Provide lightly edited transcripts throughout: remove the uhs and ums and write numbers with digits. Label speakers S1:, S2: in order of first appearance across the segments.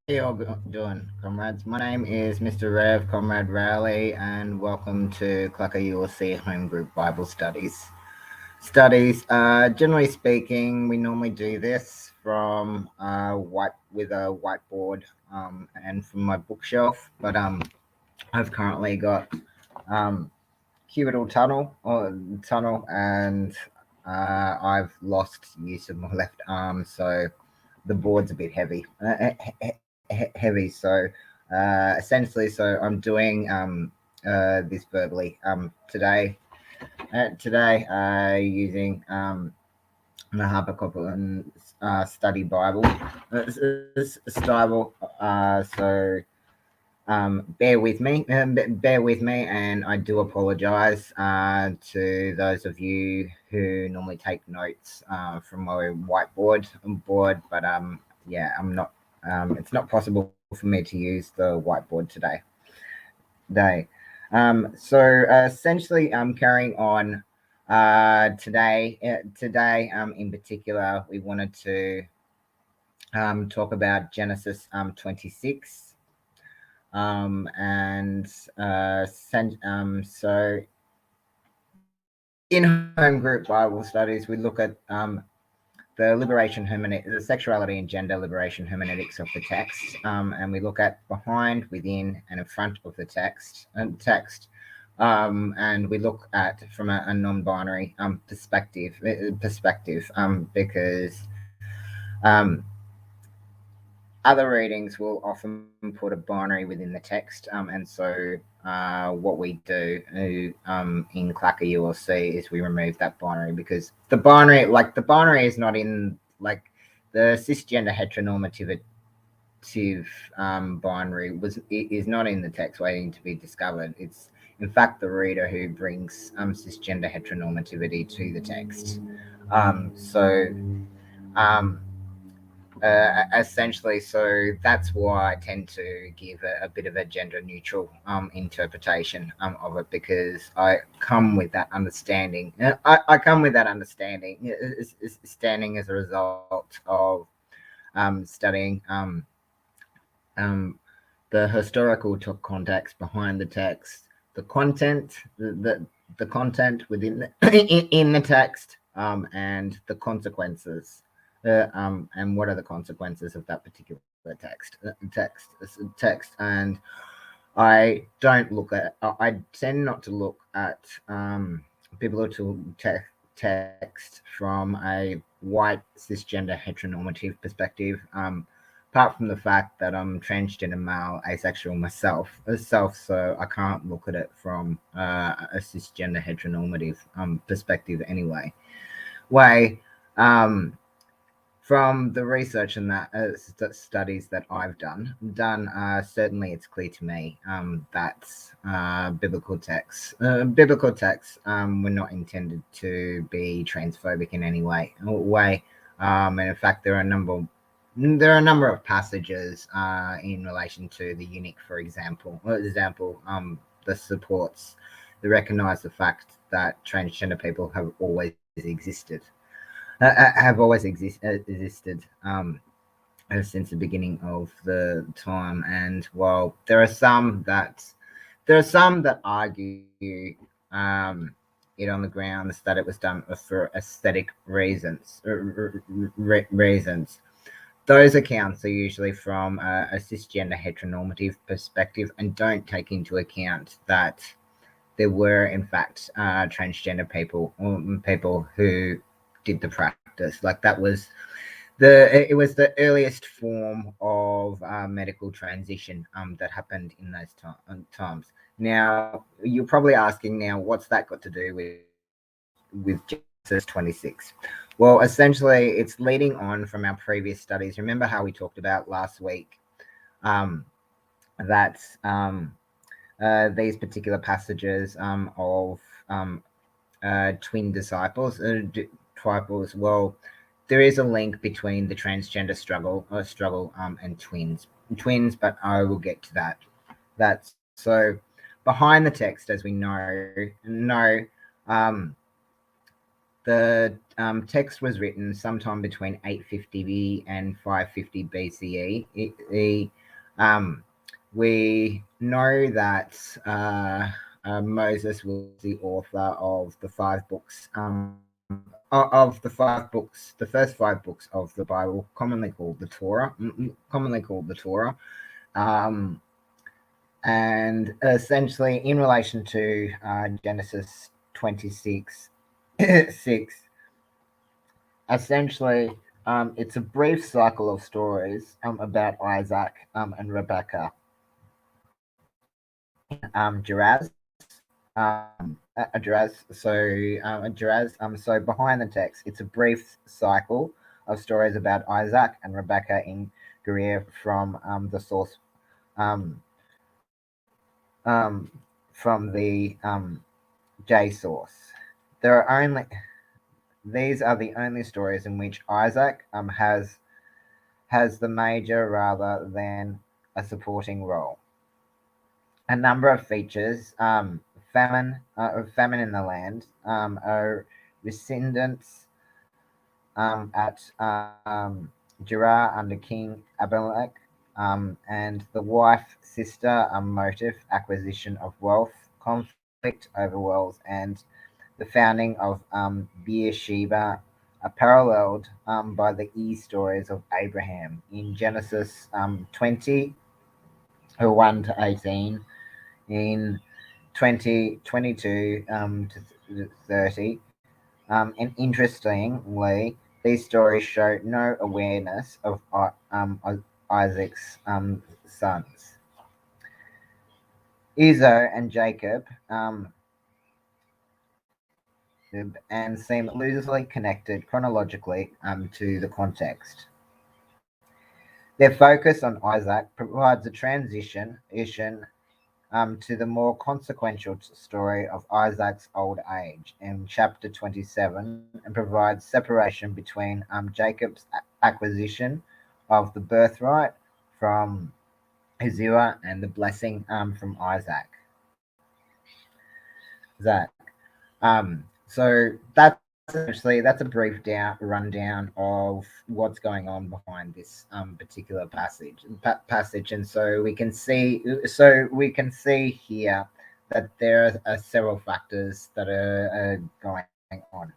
S1: How you all doing, comrades? My name is Mr. Rev, Comrade Rowley, and welcome to CLACCA ULC Home Group Bible Studies. Generally speaking, we normally do this from white with a whiteboard and from my bookshelf. But I've currently got cubital tunnel, and I've lost use of my left arm, so the board's a bit heavy. So essentially, so I'm doing this verbally today using the HarperCollins Study Bible style. Bear with me, and I do apologize to those of you who normally take notes from my whiteboard board, but yeah, I'm not. It's not possible for me to use the whiteboard today. So essentially, I'm carrying on today. Today, in particular, we wanted to talk about Genesis 26. And so in home group Bible studies, we look at the sexuality and gender liberation hermeneutics of the text, and we look at behind, within, and in front of the text, and we look at from a non-binary perspective, because um, other readings will often put a binary within the text, and so what we do in CLACCA ULC is we remove that binary, because the binary is not in, like, the cisgender heteronormative binary is not in the text waiting to be discovered. It's in fact the reader who brings cisgender heteronormativity to the text. So um, essentially, so that's why I tend to give a bit of a gender neutral interpretation of it, because I come with that understanding. I come with that understanding, standing as a result of studying um, the historical context behind the text, the content, the content within in the text, and the consequences, and what are the consequences of that particular text. And I don't look at. I tend not to look at biblical text from a white cisgender heteronormative perspective. Apart from the fact that I'm transgender male, asexual myself, so I can't look at it from a cisgender heteronormative perspective anyway. Way, um, from the research and that studies that I've done, certainly it's clear to me that biblical texts were not intended to be transphobic in any and in fact there are a number of passages in relation to the eunuch, for example, that supports that recognize the fact that transgender people have always existed since the beginning of the time. And while there are some that argue it on the grounds that it was done for aesthetic reasons. Those accounts are usually from a cisgender heteronormative perspective and don't take into account that there were in fact transgender people who did the practice. Like, that was the earliest form of medical transition that happened in those times. Now you're probably asking, now what's that got to do with Genesis 26? Well, essentially, it's leading on from our previous studies. Remember how we talked about last week um, that these particular passages of um, twin triples. Well, there is a link between the transgender struggle and twins, but I will get to that. That's so behind the text, as we know. Um, The text was written sometime between 850 and 550 BCE. Um, we know that Moses was the author of the five books, of the five books, the first five books of the Bible, commonly called the Torah, commonly called the Torah. Um, and essentially, in relation to Genesis 26, 6, essentially, it's a brief cycle of stories about Isaac and Rebecca in Geraz. So behind the text, it's a brief cycle of stories about Isaac and Rebecca in Gerar from the source, um, um, from the J source. There are only These are the only stories in which Isaac has the major rather than a supporting role. A number of features: famine in the land, a rescindence at Gerar under King Abimelech, and the wife sister motive, acquisition of wealth, conflict over wealth, and the founding of Beersheba are paralleled by the stories of Abraham in Genesis 20, 1 to 18, in 2022 to 30. And interestingly, these stories show no awareness of Isaac's sons, Esau and Jacob, and seem loosely connected chronologically to the context. Their focus on Isaac provides a transition to the more consequential story of Isaac's old age in chapter 27, and provides separation between Jacob's acquisition of the birthright from Ezra and the blessing from Isaac. Zach. So that's a brief rundown of what's going on behind this particular passage, and so we can see here that there are several factors that are going on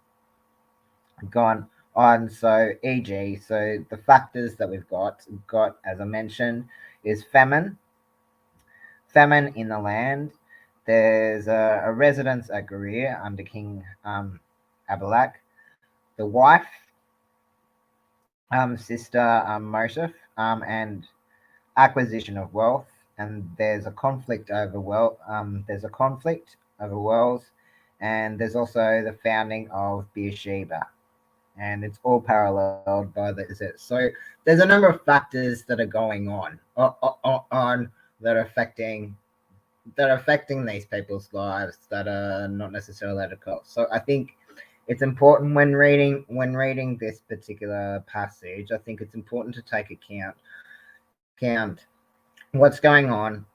S1: gone on. So, e.g., so the factors that we've got, as I mentioned, is famine in the land. There's a residence at Gerar under King Abimelech. The wife, sister motive, and acquisition of wealth. And there's a conflict over wealth. And there's also the founding of Beersheba. And it's all paralleled by so there's a number of factors that are going on that are affecting these people's lives that are not necessarily at a cost. So I think it's important when reading this particular passage. I think it's important to take account what's going on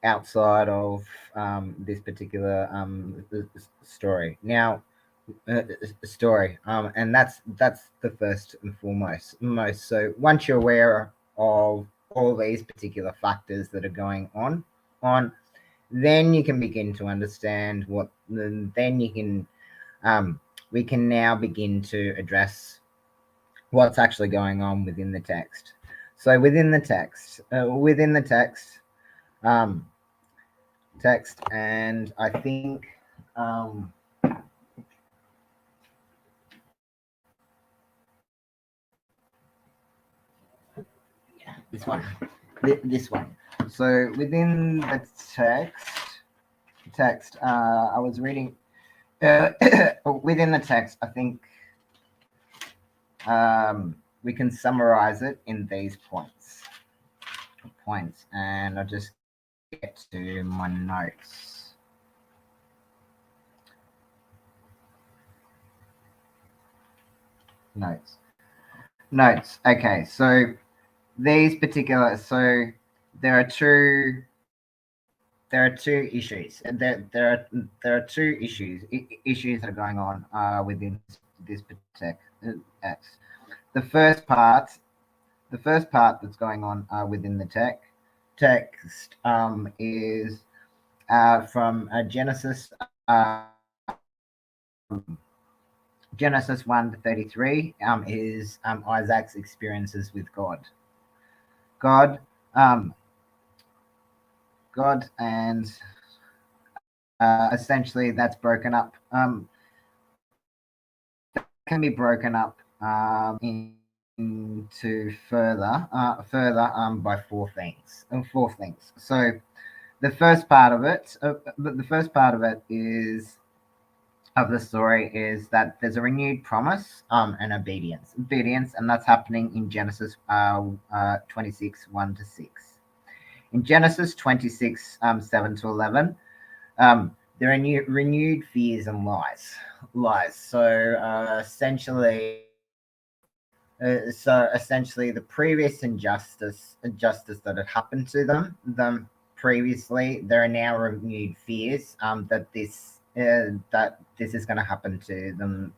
S1: outside of this particular story. Now, and that's the first and foremost. Most So once you're aware of all these particular factors that are going on, then you can begin to understand what. Then you can we can now begin to address what's actually going on within the text. So um, and I think um, this one, this one. So within the text, I was reading. Within the text, I think we can summarize it in these points, and I'll just get to my notes. Okay, so there are two there are two issues. There are two issues that are going on within this text. The first part, the first part that's going on within the text is from Genesis Genesis 1:33 is Isaac's experiences with God. God, um, God, and essentially that's broken up. Can be broken up into further by four things. Four things. So the first part of it, the first part of it is of the story is that there's a renewed promise and obedience, and that's happening in Genesis 26 1 to 6. In Genesis 26 7 to 11, there are renewed fears and lies. So essentially the previous injustice that had happened to them previously, there are now renewed fears that this is going to happen to them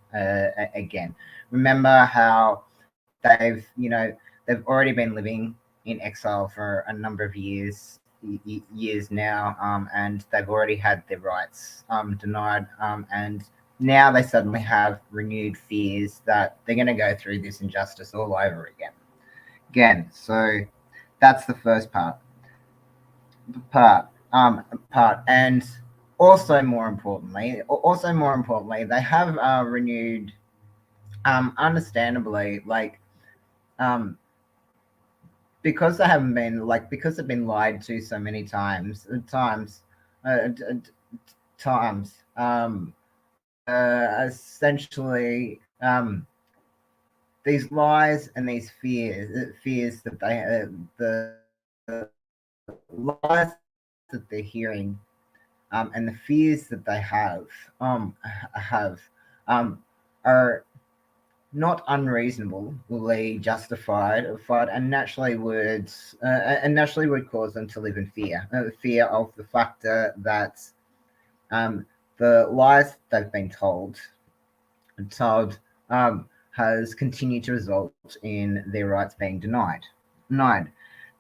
S1: again. Remember how they've already been living in exile for a number of years now, and they've already had their rights denied, and now they suddenly have renewed fears that they're going to go through this injustice all over again. So that's the first part, and more importantly, they have renewed, understandably, um, because they've been lied to so many uh, times. Essentially, these lies and these fears that the lies that they're hearing, and the fears that they have are not unreasonably justified, and naturally would cause them to live in fear of the fact that um, the lies they've been told has continued to result in their rights being denied.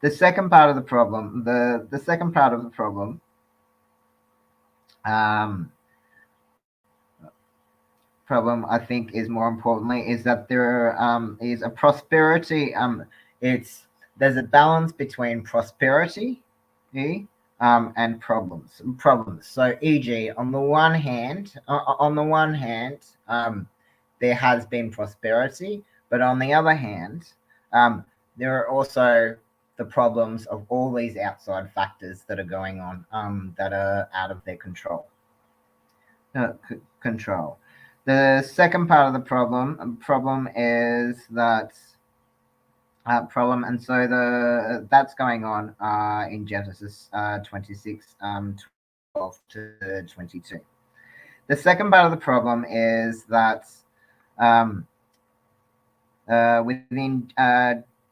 S1: The second part of the problem, the second part of the um, problem, I think, is more importantly is that there is a prosperity. There's a balance between prosperity, and problems. So, e.g., on the one hand, there has been prosperity, but on the other hand, um, there are also the problems of all these outside factors that are going on, that are out of their control. The second part of the problem is that problem, and so that's going on in Genesis 26 12 to 22. The second part of the problem is that within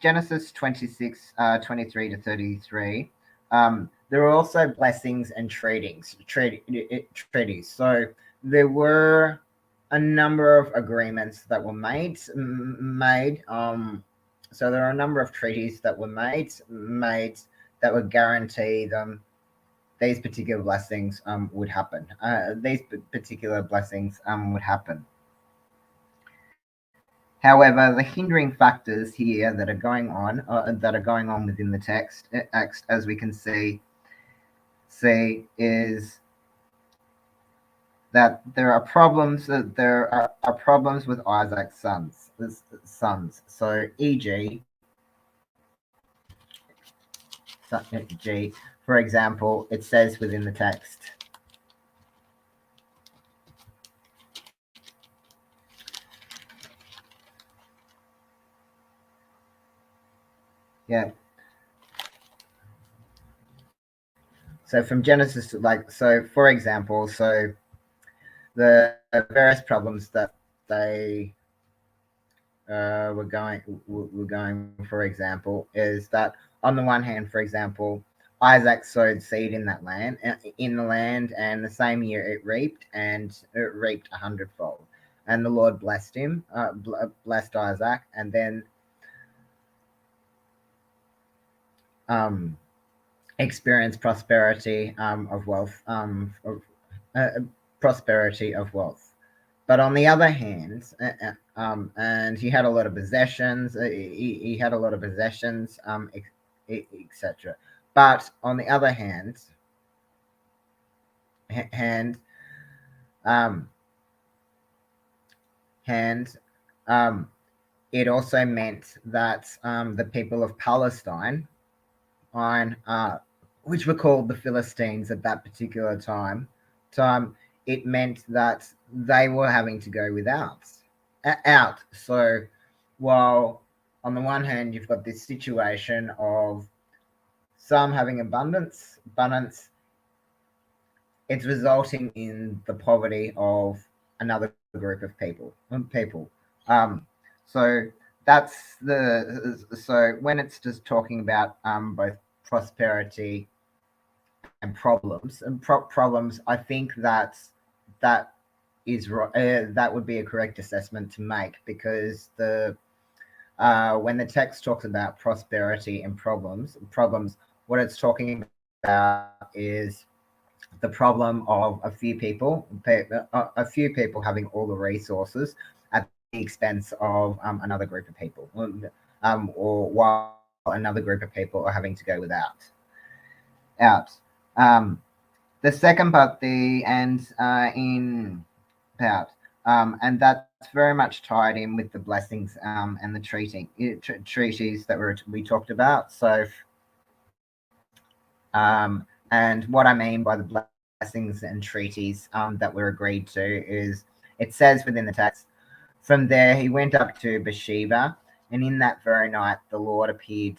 S1: Genesis 26 23 to 33, there are also blessings and treaties. So there were a number of agreements that were made. So there are a number of treaties that were made that would guarantee them these particular blessings would happen. These particular blessings would happen. However, the hindering factors here that are going on within the text, as we can see, is that there are problems. There are problems with Isaac's sons. So, e.g., for example, it says within the text. Yeah. So from Genesis, for example, so the various problems that they were going, for example, is that on the one hand, for example, Isaac sowed seed in that land, in the land, and the same year it reaped a hundredfold. And the Lord blessed him, blessed Isaac, and then um, experienced prosperity of wealth, prosperity of wealth. But on the other hand, and he had a lot of possessions. He had a lot of possessions, etc. But on the other hand, um, hand, um, it also meant that the people of Palestine, on which were called the Philistines at that particular time, it meant that they were having to go without out. So while on the one hand you've got this situation of some having abundance, it's resulting in the poverty of another group of people. Um, so that's so when it's just talking about both prosperity and problems, I think that that would be a correct assessment to make, because the when the text talks about prosperity and problems, what it's talking about is the problem of a few people having all the resources at the expense of another group of people, or while another group of people are having to go without. Out. Um, the second part, the and in out, and that's very much tied in with the blessings and the treaties that we talked about. So, and what I mean by the blessings and treaties that were agreed to is, it says within the text, from there he went up to Bathsheba, and in that very night the Lord appeared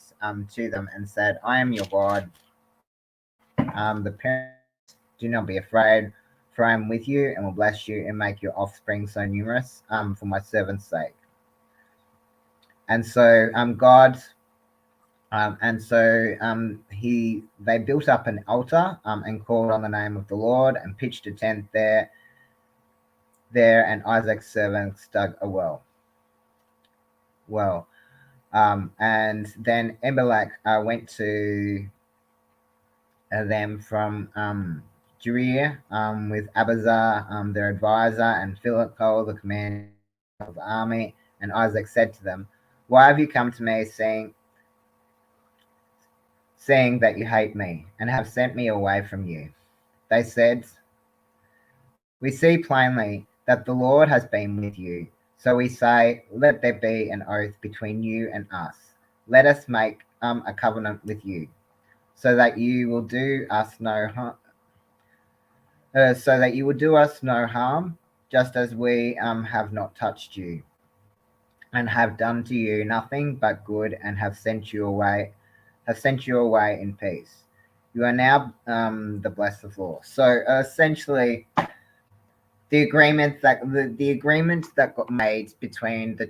S1: to them and said, I am your God. The parents, do not be afraid, for I am with you and will bless you and make your offspring so numerous for my servant's sake. And so God they built up an altar and called on the name of the Lord and pitched a tent there. And Isaac's servants dug a well. And then Abimelech went to them from Jeriah with Abazar, their advisor, and Philippo, the commander of the army. And Isaac said to them, why have you come to me, saying that you hate me and have sent me away from you? They said, we see plainly that the Lord has been with you. So we say, let there be an oath between you and us. Let us make a covenant with you, so that you will do us no harm. So that you will do us no harm, just as we have not touched you, and have done to you nothing but good, and have sent you away in peace. You are now the blessed of law. So essentially, the agreement that got made between the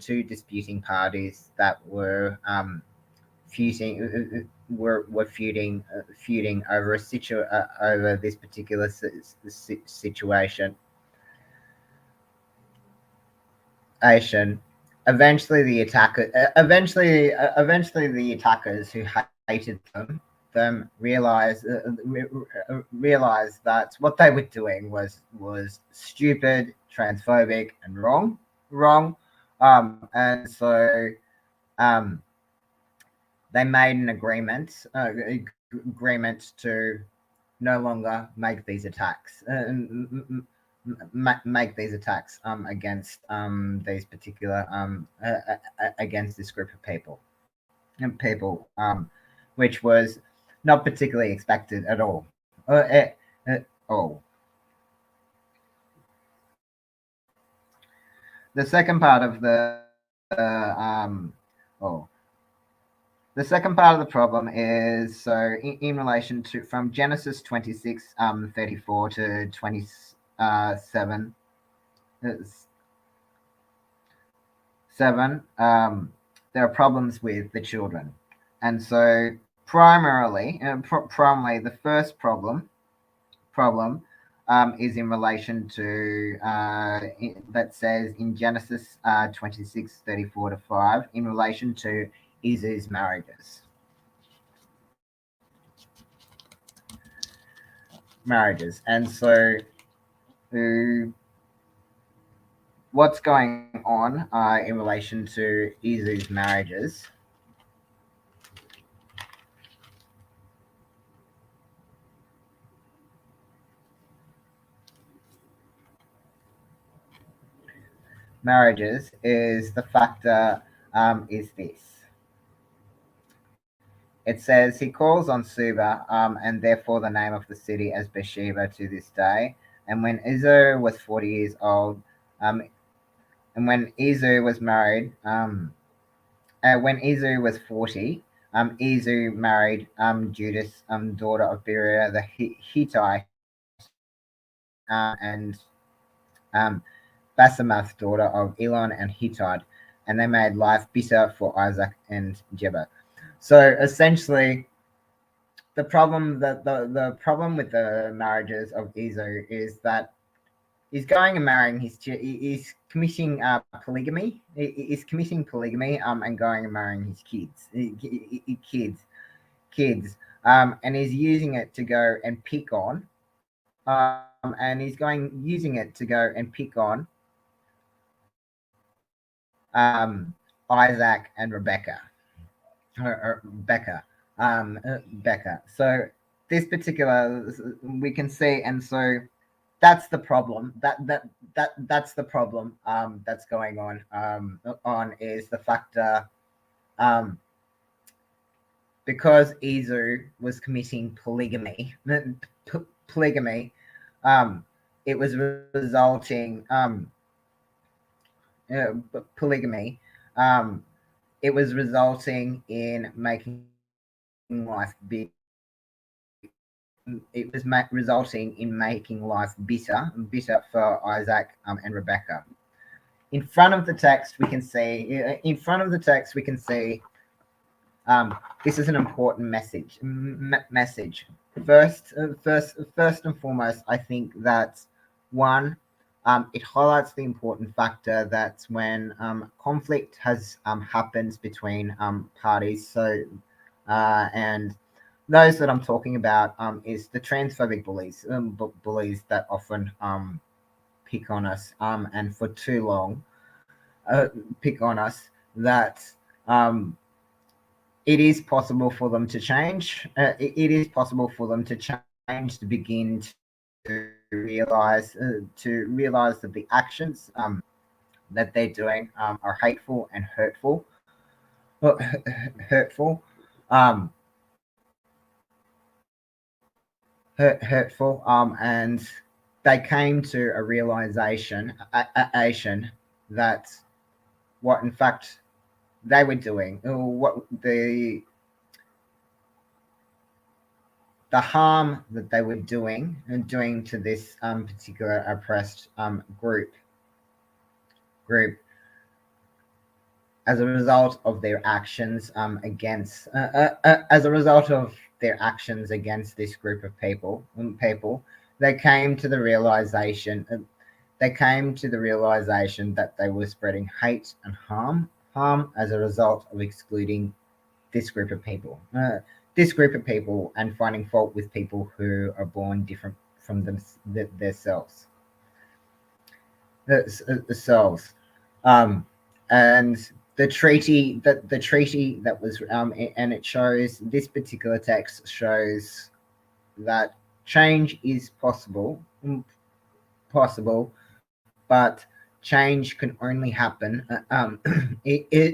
S1: two disputing parties that were feuding feuding over over this particular situation. Eventually the attackers who hated them realized that what they were doing was stupid, transphobic, and wrong. And so um, they made an agreement to no longer make these attacks. Make these attacks against these particular against this group of people, which was not particularly expected at all. All. The second part of the oh, the second part of the problem is, so in relation to from Genesis 26 34 to 27 7, there are problems with the children. And so primarily, the first problem is in relation to that says in Genesis 26:34-5 in relation to Esau's marriages, and so uh, what's going on in relation to Esau's marriages. Marriages is the factor is this. It says he calls on Suba, and therefore the name of the city as Beersheba to this day. And when Esau was 40 years old, um, and when Esau was married, when Esau was 40, Esau married Judas, daughter of Beriah the Hittite, and Basemath, daughter of Elon and Hittite, and they made life bitter for Isaac and Jacob. So essentially, the problem with the marriages of Esau is that he's going and marrying he's committing polygamy. He's committing polygamy and going and marrying his kids, and he's using it to go and pick on and he's going using it to go and pick on Isaac and Becca. So this particular we can see, and so that's the problem. That's the problem that's going on is the factor um, because Esau was committing polygamy. Um, it was resulting polygamy. Um, it was resulting in making life bitter. It was resulting in making life bitter for Isaac and Rebecca. In front of the text, we can see. In front of the text, we can see. This is an important message. First and foremost, I think that one, it highlights the important factor that when conflict has happens between parties. So, and those that I'm talking about is the transphobic bullies that often pick on us and for too long pick on us that it is possible for them to change. It is possible for them to change to begin to realize that the actions that they're doing are hateful and hurtful. Hurtful. Um, hurtful. And they came to a realization that what in fact they were doing, what the harm that they were doing and doing to this particular oppressed group as a result of their actions as a result of their actions against this group of people, they came to the realization that they were spreading hate and harm as a result of excluding this group of people. And finding fault with people who are born different from themselves. Themselves. And the treaty that was and it shows this particular text shows that change is possible, but change can only happen.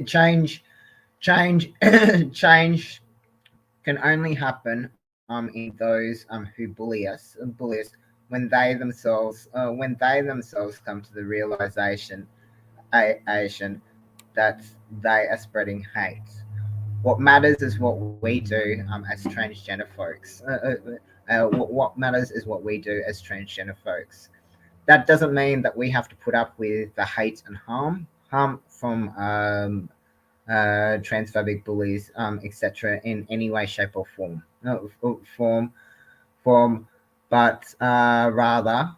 S1: Change change can only happen in those who bully us when they themselves come to the realization that they are spreading hate. What matters is what we do as transgender folks. What matters is what we do as transgender folks. That doesn't mean that we have to put up with the hate and harm from transphobic bullies, etc., in any way, shape, or form. No, form, but rather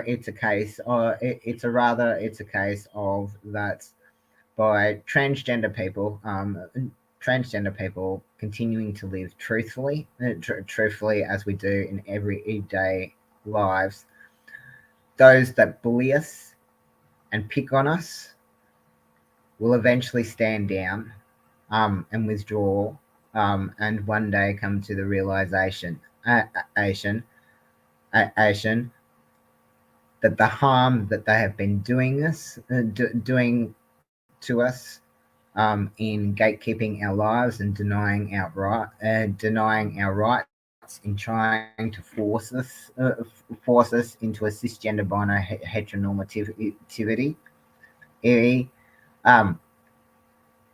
S1: it's a case, or it's a case of that by transgender people continuing to live truthfully, truthfully as we do in everyday lives. Those that bully us and pick on us will eventually stand down, and withdraw, and one day come to the realization, Asian, Asian, that the harm that they have been doing to us, in gatekeeping our lives and denying our rights in trying to force us into a cisgender binary heteronormativity, it, um,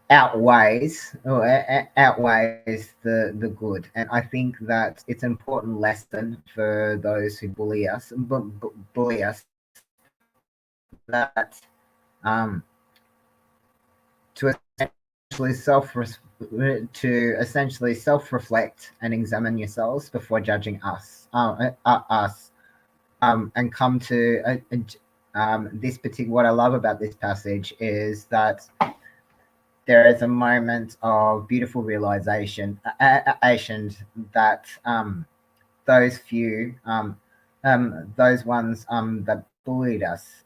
S1: outweighs the good. And I think that it's an important lesson for those who bully us, that, um, to self to essentially self-reflect and examine yourselves before judging us, and come to this particular. What I love about this passage is that there is a moment of beautiful realization, that, those few, those ones, that bullied us,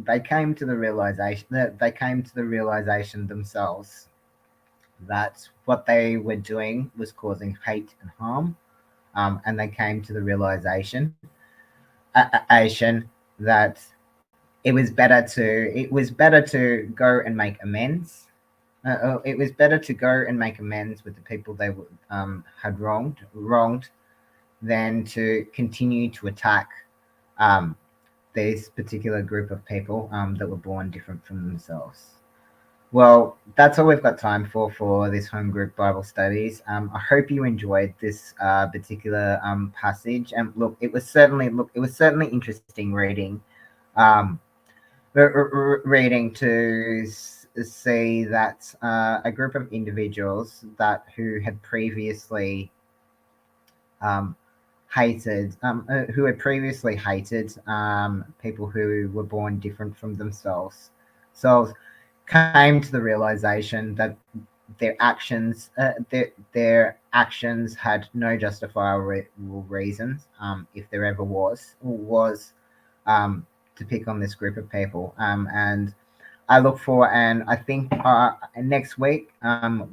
S1: they came to the realization themselves that what they were doing was causing hate and harm, and they came to the realization, that it was better to go and make amends. It was better to go and make amends with the people they had wronged, than to continue to attack, um, this particular group of people, that were born different from themselves. Well, that's all we've got time for this home group Bible studies. I hope you enjoyed this particular passage. And it was certainly interesting reading, um, reading to see that, a group of individuals that who had previously, um, who had previously hated, people who were born different from themselves, so came to the realization that their actions had no justifiable reasons, if there ever was, to pick on this group of people, and I look for, and I think, next week,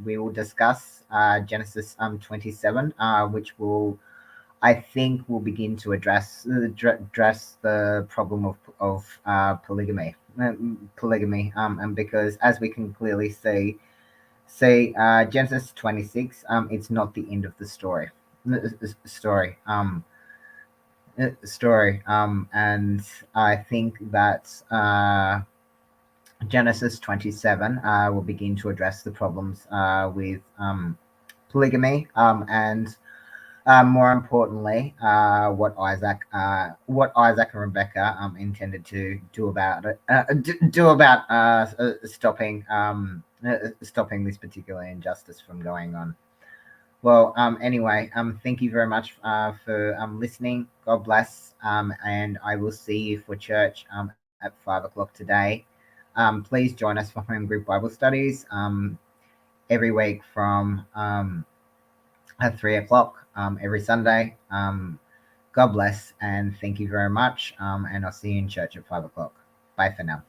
S1: we will discuss, Genesis 27, which will, I think, will begin to address the problem of polygamy, and because, as we can clearly see, Genesis 26, it's not the end of the story, and I think that, Genesis 27, will begin to address the problems, with, polygamy, and, more importantly, what Isaac and Rebecca, intended to do about it, do about, stopping this particular injustice from going on. Well, anyway, thank you very much, for, listening. God bless, and I will see you for church, at 5 o'clock today. Please join us for home group Bible studies, every week from, at 3 o'clock, every Sunday. God bless, and thank you very much. And I'll see you in church at 5 o'clock. Bye for now.